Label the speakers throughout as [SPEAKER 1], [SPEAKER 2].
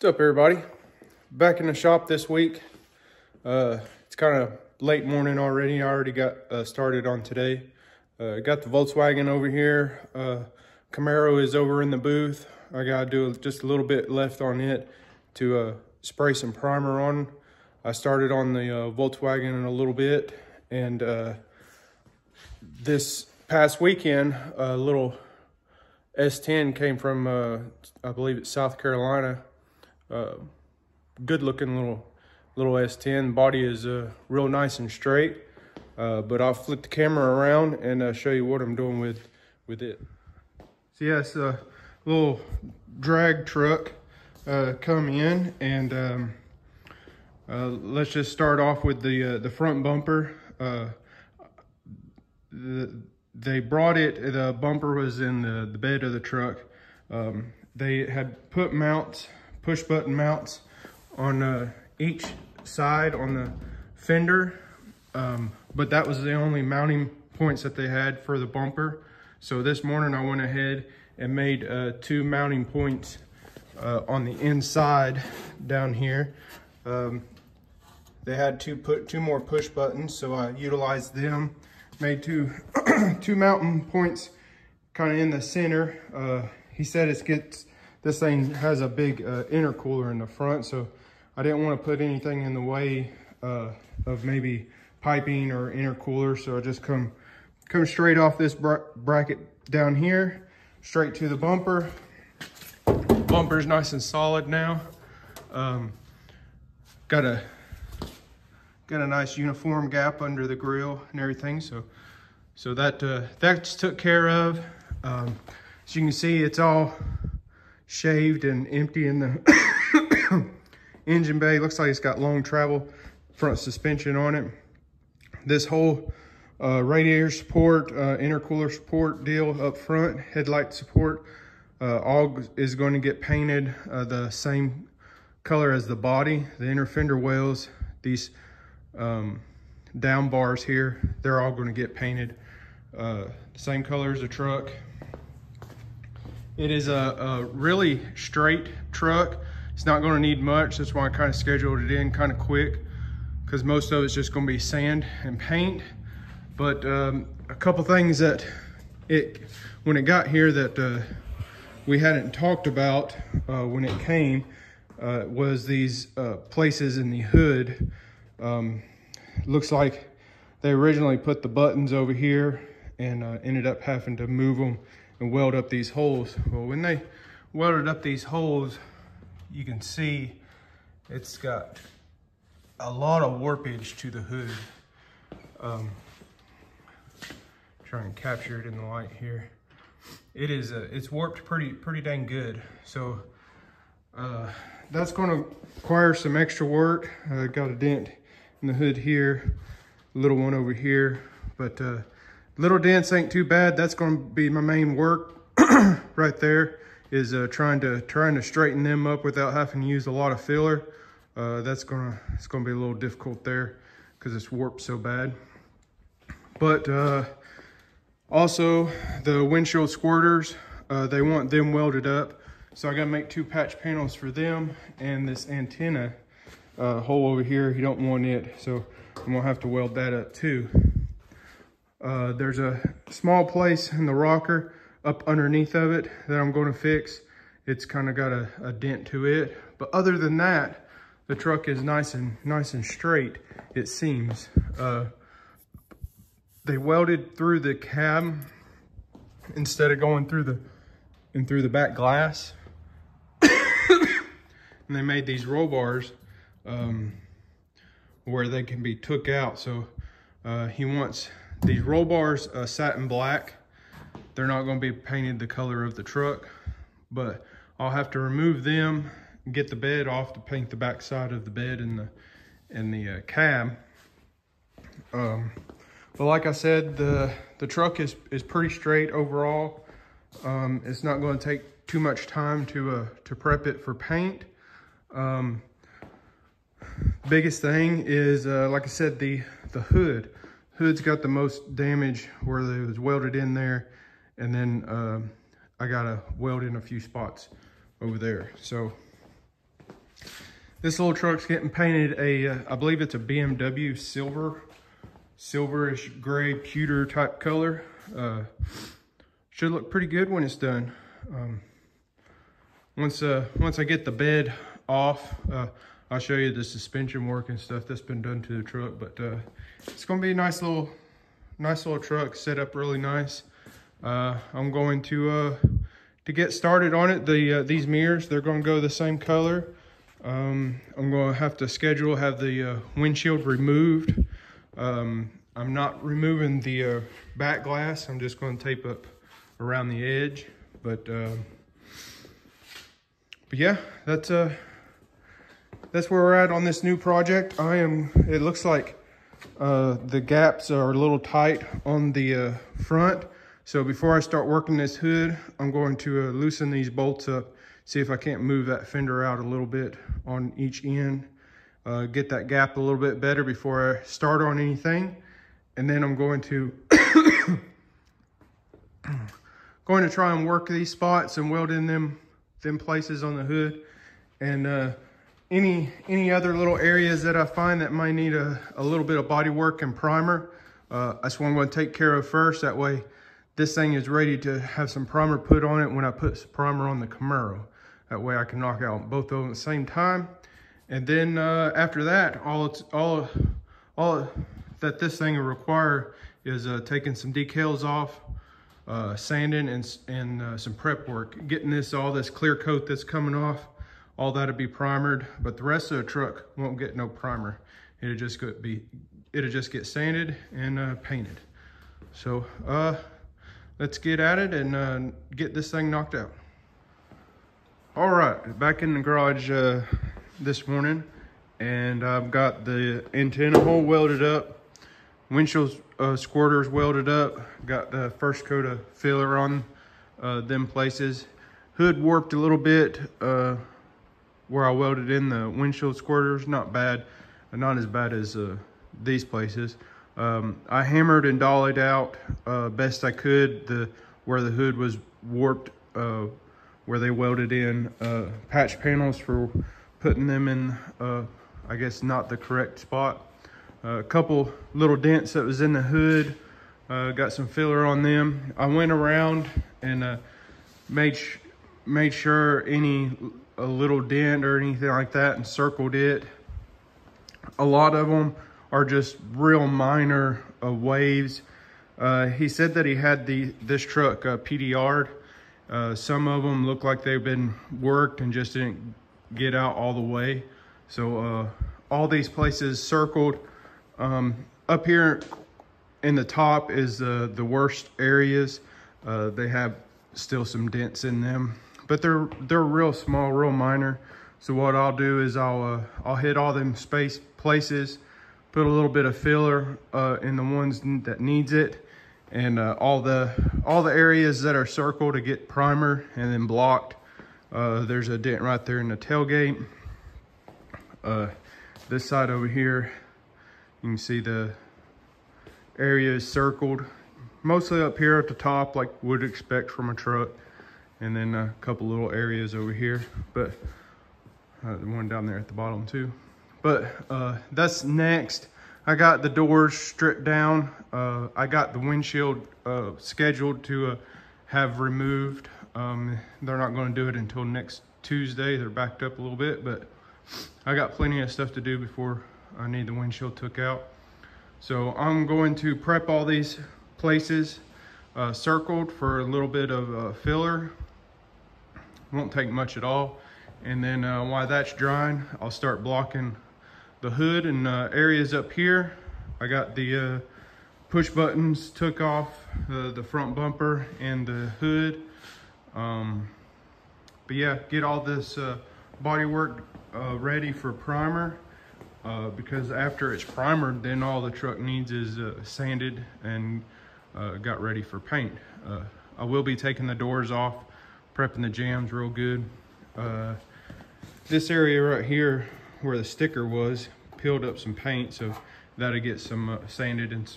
[SPEAKER 1] What's up, everybody? Back in the shop this week. It's kind of late morning already. I already got started on today. Got the Volkswagen over here. Camaro is over in the booth. I gotta do just a little bit left on it to spray some primer on. I started on the Volkswagen in a little bit, and this past weekend, a little S10 came from, I believe it's South Carolina. Good looking little S10. Body is real nice and straight, but I'll flip the camera around and show you what I'm doing with it. So yeah, it's a little drag truck come in, and let's just start off with the front bumper. They brought it, the bumper was in the bed of the truck. They had put mounts, push button mounts on each side on the fender, but that was the only mounting points that they had for the bumper. So this morning I went ahead and made 2 mounting points on the inside down here. They had to put 2 more push buttons, so I utilized them. Made two mounting points kind of in the center. He said this thing has a big intercooler in the front, so I didn't want to put anything in the way of maybe piping or intercooler, so I just come straight off this bracket down here, straight to the bumper. Bumper's nice and solid now. Got a nice uniform gap under the grill and everything, so that's took care of. As you can see, it's all shaved and empty in the engine bay. Looks like it's got long travel front suspension on it. This whole radiator support, intercooler support deal up front, headlight support, all is going to get painted the same color as the body. The inner fender wells, these down bars here, they're all going to get painted same color as the truck. It is a really straight truck. It's not going to need much. That's why I kind of scheduled it in kind of quick, because most of it's just going to be sand and paint. But a couple things that when it got here that we hadn't talked about when it came was these places in the hood. Looks like they originally put the buttons over here and ended up having to move them and weld up these holes. Well, when they welded up these holes, you can see it's got a lot of warpage to the hood. Try and capture it in the light here. It is it's warped pretty dang good. So that's going to require some extra work. Got a dent in the hood here, a little one over here, but little dents ain't too bad. That's going to be my main work right there, is trying to straighten them up without having to use a lot of filler. It's gonna be a little difficult there because it's warped so bad. But also the windshield squirters, they want them welded up, so I gotta make 2 patch panels for them, and this antenna hole over here, you don't want it, so I'm gonna have to weld that up too. There's a small place in the rocker up underneath of it that I'm going to fix. It's kind of got a dent to it, but other than that, the truck is nice and straight, it seems. They welded through the cab instead of going through the back glass. And they made these roll bars where they can be took out. So he wants these roll bars satin black. They're not going to be painted the color of the truck, but I'll have to remove them, get the bed off to paint the back side of the bed and the cab. But like I said, the truck is pretty straight overall. It's not going to take too much time to prep it for paint. Biggest thing is, like I said, the hood. Hood's got the most damage where it was welded in there, and then I gotta weld in a few spots over there. So This little truck's getting painted I believe it's a BMW silverish gray pewter type color. Should look pretty good when it's done. Once I get the bed off, I'll show you the suspension work and stuff that's been done to the truck. But it's gonna be a nice little truck, set up really nice. I'm going to get started on it. These mirrors, they're gonna go the same color. I'm gonna have to have the windshield removed. I'm not removing the back glass. I'm just gonna tape up around the edge. But yeah, that's where we're at on this new project. It looks like the gaps are a little tight on the front. So before I start working this hood, I'm going to loosen these bolts up, see if I can't move that fender out a little bit on each end, get that gap a little bit better before I start on anything. And then I'm going to try and work these spots and weld in them places on the hood. And any other little areas that I find that might need a little bit of body work and primer, that's what I'm going to take care of first. That way this thing is ready to have some primer put on it when I put some primer on the Camaro. That way I can knock out both of them at the same time. And then after that, all that this thing will require is taking some decals off, sanding and some prep work, getting all this clear coat that's coming off. All that'll be primered, but the rest of the truck won't get no primer. It'll just get sanded and painted. So let's get at it and get this thing knocked out. All right, back in the garage this morning, and I've got the antenna hole welded up, windshield squirters welded up, got the first coat of filler on them places. Hood warped a little bit where I welded in the windshield squirters. Not bad, not as bad as these places. I hammered and dollied out best I could where the hood was warped, where they welded in patch panels for putting them in, I guess not the correct spot. A couple little dents that was in the hood, got some filler on them. I went around and made sure a little dent or anything like that and circled it. A lot of them are just real minor waves. He said that he had this truck PDR'd. Some of them look like they've been worked and just didn't get out all the way. So all these places circled. Up here in the top is the worst areas. They have still some dents in them, but they're real small, real minor. So what I'll do is I'll hit all them space places, put a little bit of filler in the ones that needs it, and all the areas that are circled to get primer and then blocked. There's a dent right there in the tailgate. This side over here, you can see the area is circled, mostly up here at the top like would expect from a truck, and then a couple little areas over here, but the one down there at the bottom too. But that's next. I got the doors stripped down. I got the windshield scheduled to have removed. They're not going to do it until next Tuesday. They're backed up a little bit, but I got plenty of stuff to do before I need the windshield took out. So I'm going to prep all these places circled for a little bit of filler. Won't take much at all. And then while that's drying, I'll start blocking the hood and areas up here. I got the push buttons took off, the front bumper and the hood. But yeah, get all this body work ready for primer, because after it's primered, then all the truck needs is sanded and got ready for paint. I will be taking the doors off, prepping the jambs real good. This area right here where the sticker was peeled up some paint, so that'll get some sanded and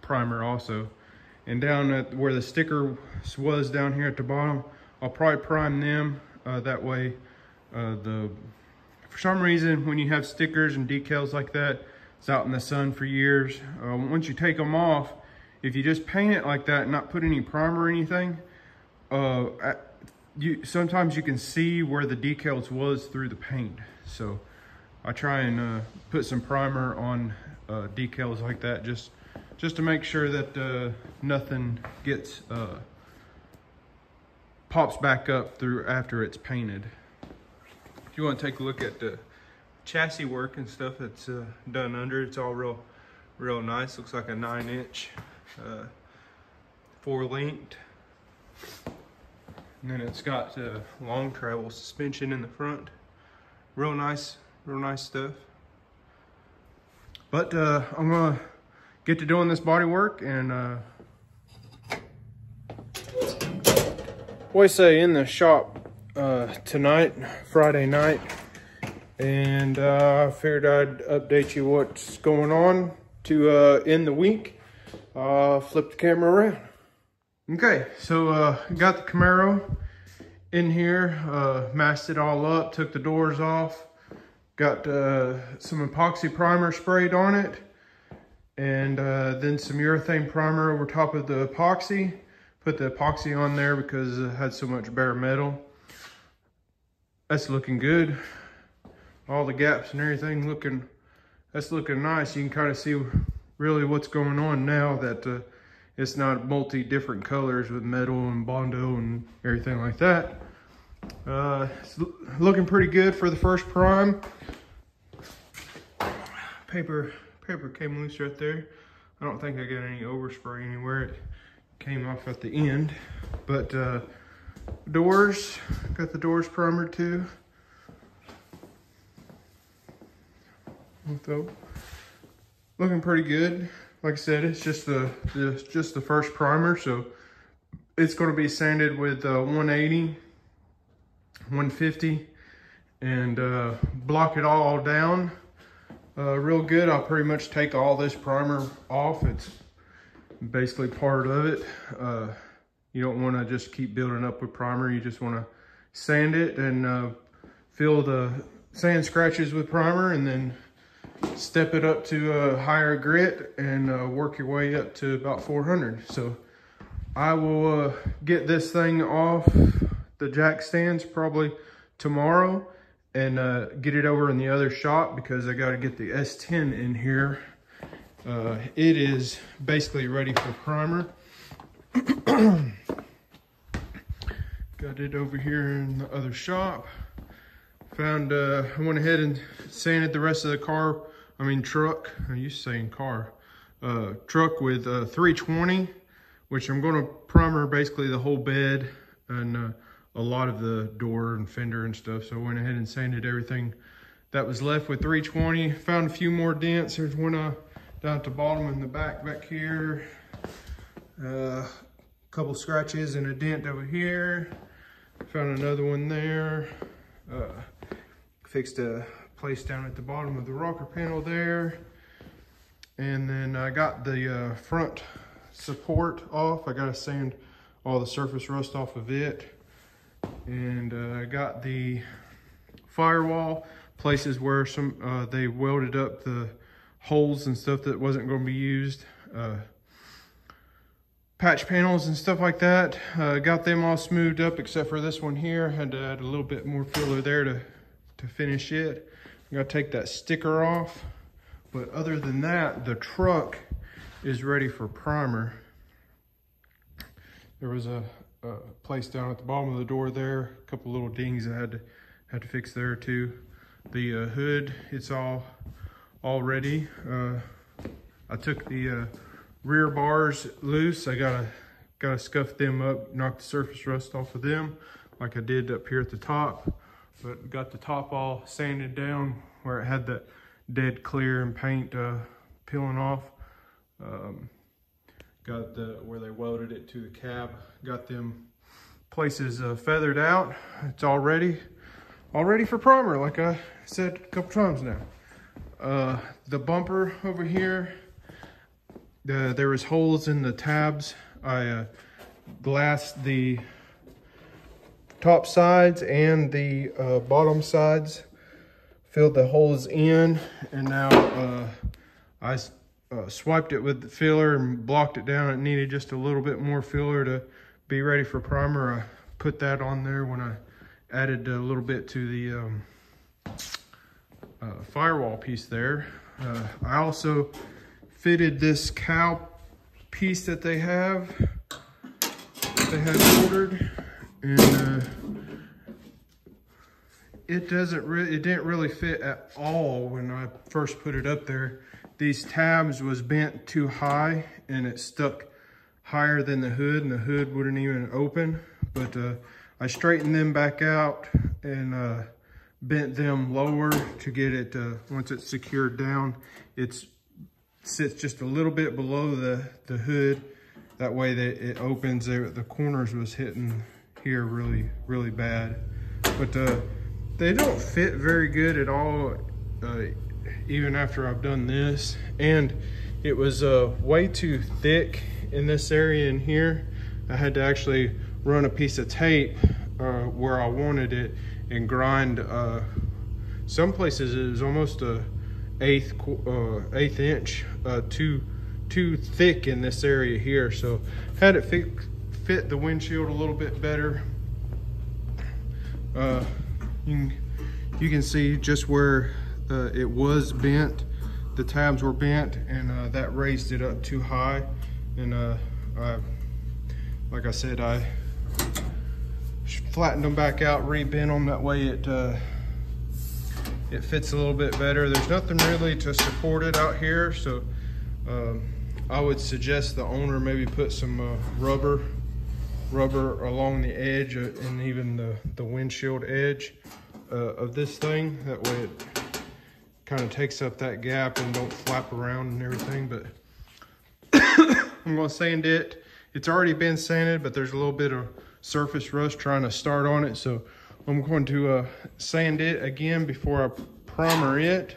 [SPEAKER 1] primer also. And down at where the sticker was down here at the bottom, I'll probably prime them. That way the for some reason, when you have stickers and decals like that, it's out in the sun for years. Once you take them off, if you just paint it like that and not put any primer or anything, sometimes you can see where the decals was through the paint. So I try and put some primer on decals like that, just to make sure that nothing gets pops back up through after it's painted. If you want to take a look at the chassis work and stuff that's done under, it's all real nice. Looks like a 9-inch 4-linked, and then it's got long travel suspension in the front. Real nice stuff. But I'm gonna get to doing this body work, and boys say in the shop tonight, Friday night, and I figured I'd update you what's going on to end the week. Flip the camera around. Okay, so got the Camaro in here, masked it all up, took the doors off, got some epoxy primer sprayed on it, and then some urethane primer over top of the epoxy. Put the epoxy on there because it had so much bare metal. That's looking good. All the gaps and everything that's looking nice. You can kind of see really what's going on now that it's not multi different colors with metal and Bondo and everything like that. It's looking pretty good for the first prime. Paper came loose right there. I don't think I got any overspray anywhere. It came off at the end, but doors, got the doors primer too. So, looking pretty good. Like I said, it's just the first primer, so it's going to be sanded with 180, 150, and block it all down real good. I'll pretty much take all this primer off. It's basically part of it. You don't want to just keep building up with primer. You just want to sand it and fill the sand scratches with primer, and then step it up to a higher grit and work your way up to about 400. So I will get this thing off the jack stands probably tomorrow and get it over in the other shop because I got to get the S10 in here. It is basically ready for primer. Got it over here in the other shop. Found, I went ahead and sanded the rest of the truck. I'm used to saying car. Truck with 320, which I'm going to primer basically the whole bed and a lot of the door and fender and stuff. So I went ahead and sanded everything that was left with 320. Found a few more dents. There's one down at the bottom in the back here. A couple scratches and a dent over here. Found another one there. Fixed a place down at the bottom of the rocker panel there. And then I got the front support off. I got to sand all the surface rust off of it. And I got the firewall, places where they welded up the holes and stuff that wasn't going to be used. Patch panels and stuff like that. Got them all smoothed up except for this one here. Had to add a little bit more filler there to finish it. I gotta take that sticker off. But other than that, the truck is ready for primer. There was a place down at the bottom of the door there. A couple little dings I had to fix there too. The hood, it's all ready. I took the rear bars loose. I gotta scuff them up, knock the surface rust off of them like I did up here at the top. But got the top all sanded down where it had that dead clear and paint peeling off. Got where they welded it to the cab. Got them places feathered out. It's all ready for primer, like I said a couple times now. The bumper over here, there was holes in the tabs. I glassed the top sides and the bottom sides filled the holes in, and now I swiped it with the filler and blocked it down. It needed just a little bit more filler to be ready for primer. I put that on there when I added a little bit to the firewall piece there. I also fitted this cow piece that they had ordered, and it didn't really fit at all when I first put it up there. These tabs was bent too high and it stuck higher than the hood, and the hood wouldn't even open. But I straightened them back out and bent them lower to get it, once it's secured down, it sits just a little bit below the hood. That way that it opens. The corners was hitting here really, really bad. But they don't fit very good at all, even after I've done this. And it was way too thick in this area in here. I had to actually run a piece of tape where I wanted it and grind. Some places it was almost a eighth inch too thick in this area here, so had it fit the windshield a little bit better. You can see just where it was bent, the tabs were bent, and that raised it up too high. And like I said, I flattened them back out, rebent them, that way it fits a little bit better. There's nothing really to support it out here, so I would suggest the owner maybe put some rubber along the edge and even the windshield edge of this thing. That way it kind of takes up that gap and don't flap around and everything. But I'm going to sand it. It's already been sanded, but there's a little bit of surface rust trying to start on it, so I'm going to sand it again before I primer it.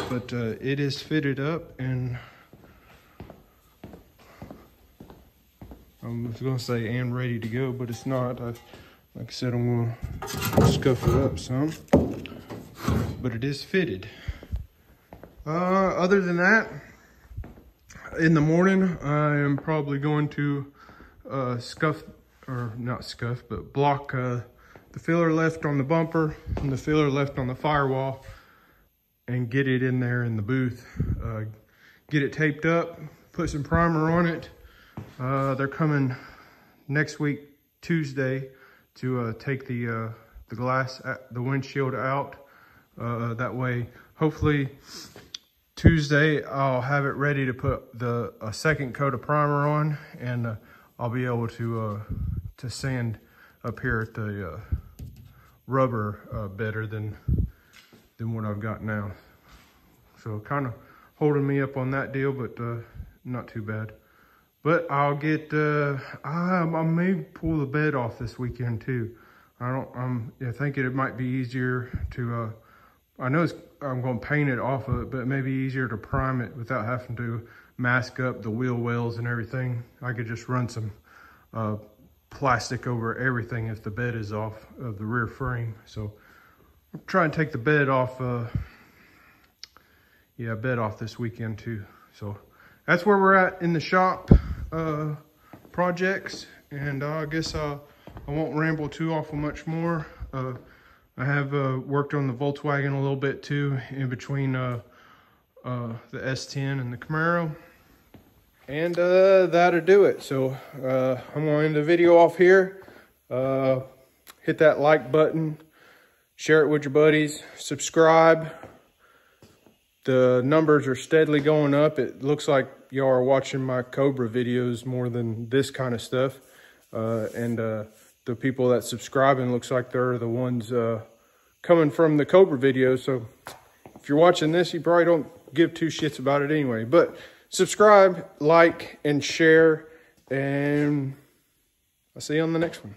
[SPEAKER 1] But it is fitted up, and I was going to say and ready to go, but it's not. Like I said, I'm going to scuff it up some, but it is fitted. Other than that, in the morning, I am probably going to block the filler left on the bumper and the filler left on the firewall, and get it in there in the booth. Get it taped up, put some primer on it. They're coming next week, Tuesday, to take the glass, the windshield out. That way, hopefully Tuesday, I'll have it ready to put a second coat of primer on, and I'll be able to sand up here at the rubber better than what I've got now. So kind of holding me up on that deal, but not too bad. But I'll get, I may pull the bed off this weekend too. I'm thinking it might be easier to, I know I'm going to paint it off of it, but it may be easier to prime it without having to mask up the wheel wells and everything. I could just run some plastic over everything if the bed is off of the rear frame. So I'm trying to take the bed off, bed off this weekend too. So that's where we're at in the shop projects, and I guess I won't ramble too awful much more. I have worked on the Volkswagen a little bit too, in between the S10 and the Camaro. And that'll do it. So I'm going to end the video off here. Hit that like button, share it with your buddies, subscribe. The numbers are steadily going up. It looks like y'all are watching my Cobra videos more than this kind of stuff. And the people that subscribing looks like they're the ones coming from the Cobra videos. So if you're watching this, you probably don't give two shits about it anyway. But subscribe, like, and share, and I'll see you on the next one.